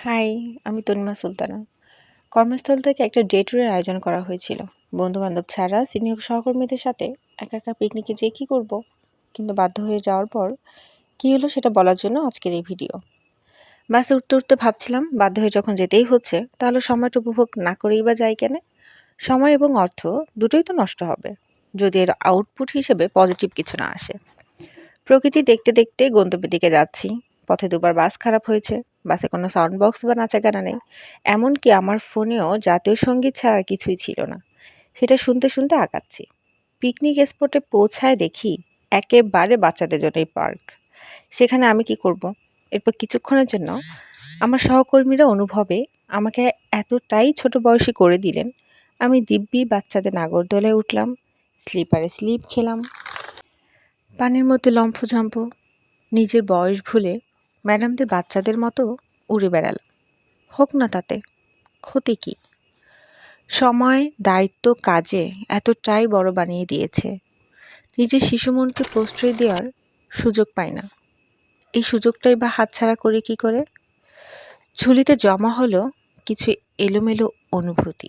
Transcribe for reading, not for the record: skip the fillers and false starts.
High, আমি তনিমা সুলতানা। কর্মস্থল থেকে একটা ডে ট্যুরের আয়োজন করা হয়েছিল। বন্ধুবান্ধব ছাড়া সিনিয়র সহকর্মীদের সাথে একা একা পিকনিকে যেয়ে কী করব, কিন্তু বাধ্য হয়ে যাওয়ার পর কী হলো সেটা বলার জন্য আজকের এই ভিডিও। বাসে উঠতে উঠতে ভাবছিলাম, বাধ্য হয়ে যখন যেতেই হচ্ছে তাহলে সময়টা উপভোগ না করেই বা যাই কেন। সময় এবং অর্থ দুটোই তো নষ্ট হবে যদি এর আউটপুট হিসেবে পজিটিভ কিছু না আসে। প্রকৃতি দেখতে দেখতে গন্তব্যের দিকে যাচ্ছি। পথে দুবার বাস খারাপ হয়েছে। বাসে কোনো সাউন্ড বক্স বা নাচা গানা নেই। এমনকি আমার ফোনেও জাতীয় সঙ্গীত ছাড়া কিছুই ছিল না। সেটা শুনতে শুনতে আগাচ্ছি। পিকনিক স্পটে পৌঁছায় দেখি একেবারে বাচ্চাদের জন্যই পার্ক। সেখানে আমি কি করব? এরপর কিছুক্ষণের জন্য আমার সহকর্মীরা অনুভবে আমাকে এতটাই ছোট বয়সী করে দিলেন, আমি দিব্যি বাচ্চাদের নাগরদোলায় উঠলাম, স্লিপারে স্লিপ খেলাম, পানির মধ্যে লম্ফঝম্প, নিজের বয়স ভুলে ম্যাডামদের বাচ্চাদের মতো উড়ে বেড়ালাম। হোক না তাতে, ক্ষতি কী? সময়, দায়িত্ব, কাজে এতটাই বড় বানিয়ে দিয়েছে, নিজের শিশু মনকে প্রশ্রয় দেওয়ার সুযোগ পাই না। এই সুযোগটাই বা হাতছাড়া করি কী করে? ঝুলিতে জমা হলো কিছু এলোমেলো অনুভূতি,